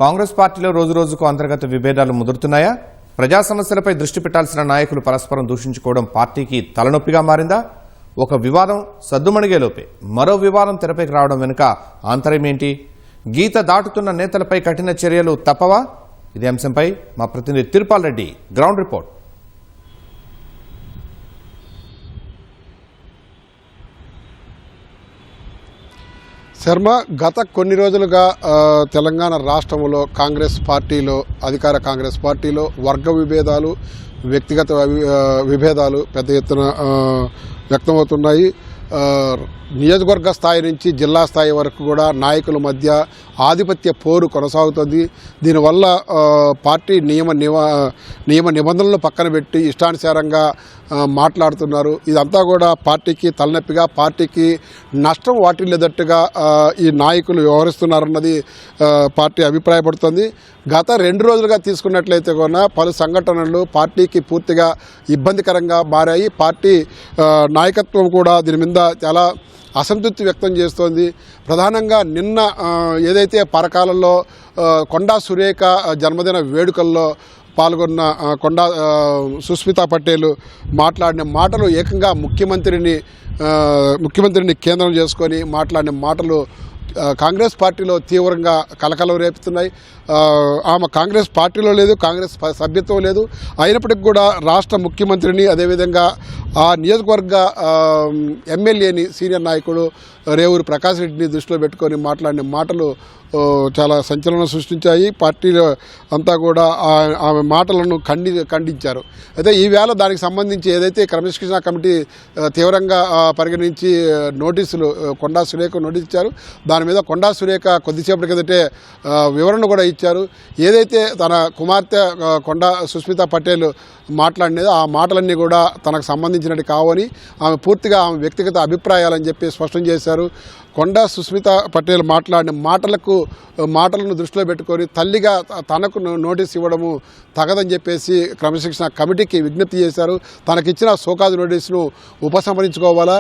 కాంగ్రెస్ పార్టీలో రోజురోజుకు అంతర్గత విభేదాలు ముదురుతున్నాయా? ప్రజా సమస్యలపై దృష్టి పెట్టాల్సిన నాయకులు పరస్పరం దూషించుకోవడం పార్టీకి తలనొప్పిగా మారిందా? ఒక వివాదం సద్దుమణిగేలోపే మరో వివాదం తెరపైకి రావడం వెనుక ఆంతర్యమేంటి? గీత దాటుతున్న నేతలపై కఠిన చర్యలు తప్పవా? ఇదే అంశంపై మా ప్రతినిధి తిరుపాల్ రెడ్డి గ్రౌండ్ రిపోర్ట్. శర్మ, గత కొన్ని రోజులుగా తెలంగాణ రాష్ట్రంలో కాంగ్రెస్ పార్టీలో, అధికార కాంగ్రెస్ పార్టీలో వర్గ విభేదాలు, వ్యక్తిగత విభేదాలు పెద్ద ఎత్తున వ్యక్తమవుతున్నాయి. నియోజకవర్గ స్థాయి నుంచి జిల్లా స్థాయి వరకు కూడా నాయకుల మధ్య ఆధిపత్య పోరు కొనసాగుతుంది. దీనివల్ల పార్టీ నియమ నిబంధనలను పక్కన పెట్టి ఇష్టానుసారంగా మాట్లాడుతున్నారు. ఇదంతా కూడా పార్టీకి తలనొప్పిగా, పార్టీకి నష్టం వాటిల్లేదట్టుగా ఈ నాయకులు వ్యవహరిస్తున్నారన్నది పార్టీ అభిప్రాయపడుతుంది. గత 2 రోజులుగా తీసుకున్నట్లయితే కూడా పలు సంఘటనలు పార్టీకి పూర్తిగా ఇబ్బందికరంగా మారాయి. పార్టీ నాయకత్వం కూడా దీని మీద చాలా అసంతృప్తి వ్యక్తం చేస్తోంది. ప్రధానంగా నిన్న ఏదైతే పరకాలలో కొండా సురేఖ జన్మదిన వేడుకల్లో పాల్గొన్న కొండా సుస్మితా పటేల్ మాట్లాడిన మాటలు ఏకంగా ముఖ్యమంత్రిని కేంద్రం చేసుకొని మాట్లాడిన మాటలు కాంగ్రెస్ పార్టీలో తీవ్రంగా కలకలం రేపుతున్నాయి. ఆమె కాంగ్రెస్ పార్టీలో లేదు, కాంగ్రెస్ సభ్యత్వం లేదు. అయినప్పటికీ కూడా రాష్ట్ర ముఖ్యమంత్రిని, అదేవిధంగా ఆ నియోజకవర్గ ఎమ్మెల్యేని, సీనియర్ నాయకుడు రేవూరి ప్రకాష్ రెడ్డిని దృష్టిలో పెట్టుకొని మాట్లాడిన మాటలు చాలా సంచలనం సృష్టించాయి. పార్టీలో అంతా కూడా ఆమె మాటలను ఖండించారు. అయితే ఈవేళ దానికి సంబంధించి ఏదైతే క్రమశిక్షణ కమిటీ తీవ్రంగా పరిగణించి నోటీసులు కొండా సురేఖ నోటీసు ఇచ్చారు. దాని మీద కొండా సురేఖ కొద్దిసేపటి కిందటే వివరణ కూడా ఇచ్చారు. ఏదైతే తన కుమార్తె కొండా సుస్మితా పటేల్ మాట్లాడినదో ఆ మాటలన్నీ కూడా తనకు సంబంధించినట్టు కావని, ఆమె పూర్తిగా ఆమె వ్యక్తిగత అభిప్రాయాలని చెప్పి స్పష్టం చేశారు. కొండా సుస్మితా పటేల్ మాట్లాడిన మాటలను దృష్టిలో పెట్టుకొని తల్లిగా తనకు నోటీస్ ఇవ్వడము తగదని చెప్పేసి క్రమశిక్షణ కమిటీకి విజ్ఞప్తి చేశారు. తనకిచ్చిన సోకాజు నోటీసును ఉపసంహరించుకోవాలా,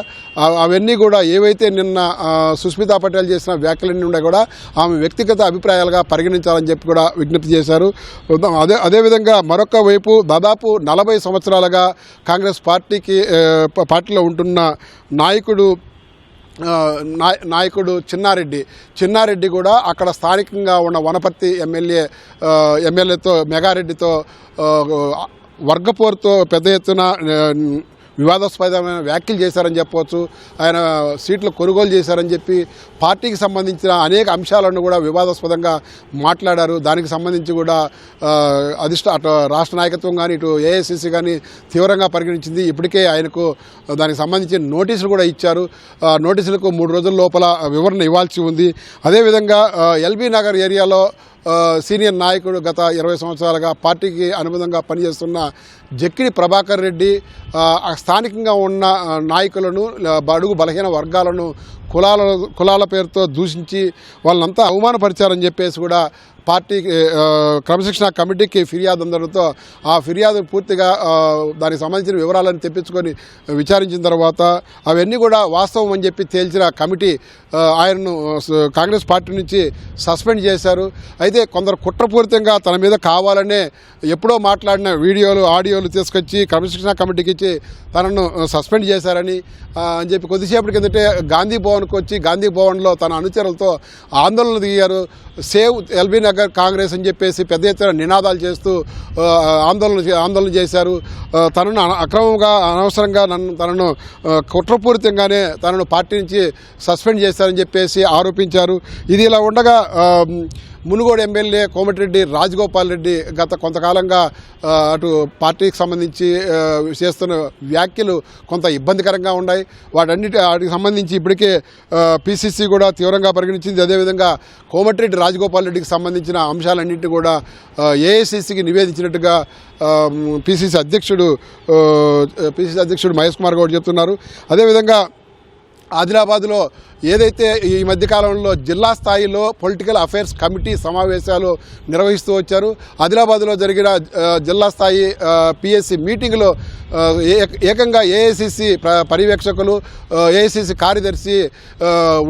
అవన్నీ కూడా ఏవైతే నిన్న సుస్మితా పటేల్ చేసిన వ్యాఖ్యలన్నీ ఉండే కూడా ఆమె వ్యక్తిగత అభిప్రాయాలుగా పరిగణించాలని చెప్పి కూడా విజ్ఞప్తి చేశారు. అదేవిధంగా మరొక వైపు దాదాపు 40 సంవత్సరాలుగా కాంగ్రెస్ పార్టీలో ఉంటున్న నాయకుడు చిన్నారెడ్డి కూడా అక్కడ స్థానికంగా ఉన్న వనపర్తి ఎమ్మెల్యేతో మెగారెడ్డితో వర్గపోరుతో పెద్ద ఎత్తున వివాదాస్పదమైన వ్యాఖ్యలు చేశారని చెప్పవచ్చు. ఆయన సీట్లు కొనుగోలు చేశారని చెప్పి పార్టీకి సంబంధించిన అనేక అంశాలను కూడా వివాదాస్పదంగా మాట్లాడారు. దానికి సంబంధించి కూడా అటు రాష్ట్ర నాయకత్వం కానీ ఇటు ఏఐసిసి కానీ తీవ్రంగా పరిగణించింది. ఇప్పటికే ఆయనకు దానికి సంబంధించిన నోటీసులు కూడా ఇచ్చారు. నోటీసులకు 3 రోజుల లోపల వివరణ ఇవ్వాల్సి ఉంది. అదేవిధంగా ఎల్బీ నగర్ ఏరియాలో సీనియర్ నాయకుడు గత 20 సంవత్సరాలుగా పార్టీకి అనుబంధంగా పనిచేస్తున్న జక్కిడి ప్రభాకర్ రెడ్డి స్థానికంగా ఉన్న నాయకులను, బడుగు బలహీన వర్గాలను కులాల పేరుతో దూషించి వాళ్ళంతా అవమానపరిచారని చెప్పేసి కూడా పార్టీకి క్రమశిక్షణ కమిటీకి ఫిర్యాదు అందడంతో ఆ ఫిర్యాదు పూర్తిగా దానికి సంబంధించిన వివరాలను తెప్పించుకొని విచారించిన తర్వాత అవన్నీ కూడా వాస్తవం అని చెప్పి తేల్చిన కమిటీ ఆయనను కాంగ్రెస్ పార్టీ నుంచి సస్పెండ్ చేశారు. అయితే కొందరు కుట్రపూరితంగా తన మీద కావాలనే ఎప్పుడో మాట్లాడిన వీడియోలు, ఆడియోలు తీసుకొచ్చి క్రమశిక్షణ కమిటీకి ఇచ్చి తనను సస్పెండ్ చేశారని అని చెప్పి కొద్దిసేపటి కిందటే గాంధీ భవన్కి వచ్చి గాంధీ భవన్లో తన అనుచరులతో ఆందోళన దిగారు. సేవ్ ఎల్బీ నగర్ కాంగ్రెస్ అని చెప్పేసి పెద్ద ఎత్తున నినాదాలు చేస్తూ ఆందోళన చేశారు. తనను అక్రమంగా, అనవసరంగా తనను కుట్రపూరితంగానే తనను పార్టీ నుంచి సస్పెండ్ చేశారని చెప్పేసి ఆరోపించారు. ఇది ఇలా ఉండగా మునుగోడు ఎమ్మెల్యే కోమటిరెడ్డి రాజగోపాల్ రెడ్డి గత కొంతకాలంగా అటు పార్టీకి సంబంధించి చేస్తున్న వ్యాఖ్యలు కొంత ఇబ్బందికరంగా ఉన్నాయి. వాటికి సంబంధించి ఇప్పటికే పిసిసి కూడా తీవ్రంగా పరిగణించింది. అదేవిధంగా కోమటిరెడ్డి రాజగోపాల్ రెడ్డికి సంబంధించిన అంశాలన్నింటినీ కూడా ఏఐసిసికి నివేదించినట్టుగా పిసిసి అధ్యక్షుడు మహేష్ కుమార్ గౌడ్ చెప్తున్నారు. అదేవిధంగా ఆదిలాబాద్లో ఏదైతే ఈ మధ్యకాలంలో జిల్లా స్థాయిలో పొలిటికల్ అఫైర్స్ కమిటీ సమావేశాలు నిర్వహిస్తూ వచ్చారు. ఆదిలాబాద్లో జరిగిన జిల్లా స్థాయి పిఎస్సి మీటింగ్లో ఏకంగా ఏఐసిసి పర్యవేక్షకులు, ఏఐసిసి కార్యదర్శి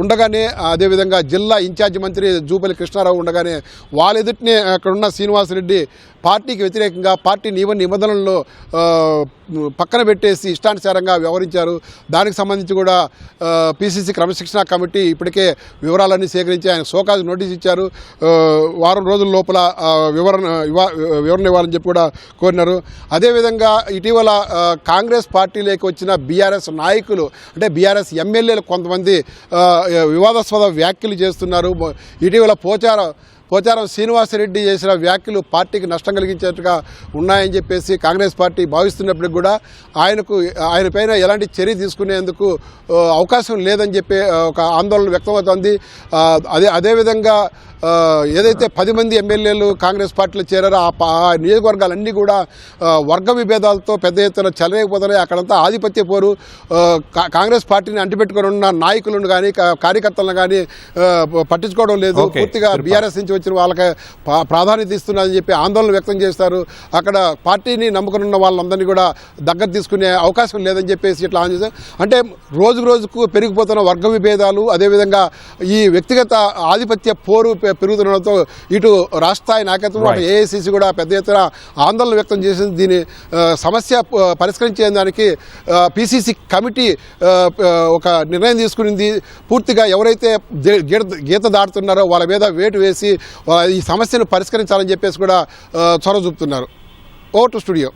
ఉండగానే, అదేవిధంగా జిల్లా ఇన్ఛార్జి మంత్రి జూపల్లి కృష్ణారావు ఉండగానే వాళ్ళ ఎదుటినే అక్కడున్న శ్రీనివాసరెడ్డి పార్టీకి వ్యతిరేకంగా పార్టీ నిబంధనలను పక్కన పెట్టేసి ఇష్టానుసారంగా వ్యవహరించారు. దానికి సంబంధించి కూడా పిసిసి క్రమశిక్షణ కమిటీ ఇప్పటికే వివరాలన్నీ సేకరించి ఆయన షోకాజ్ నోటీస్ ఇచ్చారు. వారం రోజుల లోపల వివరణ ఇవ్వాలని చెప్పి కూడా కోరినారు. అదేవిధంగా ఇటీవల కాంగ్రెస్ పార్టీలోకి వచ్చిన బీఆర్ఎస్ నాయకులు, అంటే బీఆర్ఎస్ ఎమ్మెల్యేలు కొంతమంది వివాదాస్పద వ్యాఖ్యలు చేస్తున్నారు. ఇటీవల పోచారం శ్రీనివాసరెడ్డి చేసిన వ్యాఖ్యలు పార్టీకి నష్టం కలిగించేట్టుగా ఉన్నాయని చెప్పేసి కాంగ్రెస్ పార్టీ భావిస్తున్నప్పటికి కూడా ఆయన పైన ఎలాంటి చర్య తీసుకునేందుకు అవకాశం లేదని చెప్పి ఒక ఆందోళన వ్యక్తమవుతోంది. అదేవిధంగా ఏదైతే 10 మంది ఎమ్మెల్యేలు కాంగ్రెస్ పార్టీలో చేరారో ఆ నియోజకవర్గాలన్నీ కూడా వర్గ విభేదాలతో పెద్ద ఎత్తున చెలరేగిపోతున్నాయి. అక్కడంతా ఆధిపత్య పోరు. కాంగ్రెస్ పార్టీని అంటిపెట్టుకుని ఉన్న నాయకులను కానీ కార్యకర్తలను కానీ పట్టించుకోవడం లేదు. పూర్తిగా బీఆర్ఎస్ నుంచి వచ్చిన వాళ్ళకి ప్రాధాన్యత ఇస్తున్నారని చెప్పి ఆందోళన వ్యక్తం చేస్తారు. అక్కడ పార్టీని నమ్ముకుని ఉన్న వాళ్ళందరినీ కూడా దగ్గర తీసుకునే అవకాశం లేదని చెప్పేసి ఇట్లా ఆందోళన. అంటే రోజుకు పెరిగిపోతున్న వర్గ విభేదాలు, అదేవిధంగా ఈ వ్యక్తిగత ఆధిపత్య పోరు పెరుగుతుండడంతో ఇటు రాష్ట్ర స్థాయి నాయకత్వం, అటు ఏఐసిసి కూడా పెద్ద ఎత్తున ఆందోళన వ్యక్తం చేసింది. దీని సమస్య పరిష్కరించేదానికి పిసిసి కమిటీ ఒక నిర్ణయం తీసుకునింది. పూర్తిగా ఎవరైతే గీత దాటుతున్నారో వాళ్ళ మీద వేటు వేసి ఈ సమస్యను పరిష్కరించాలని చెప్పేసి కూడా చొరవ చూపుతున్నారు. Over to studio.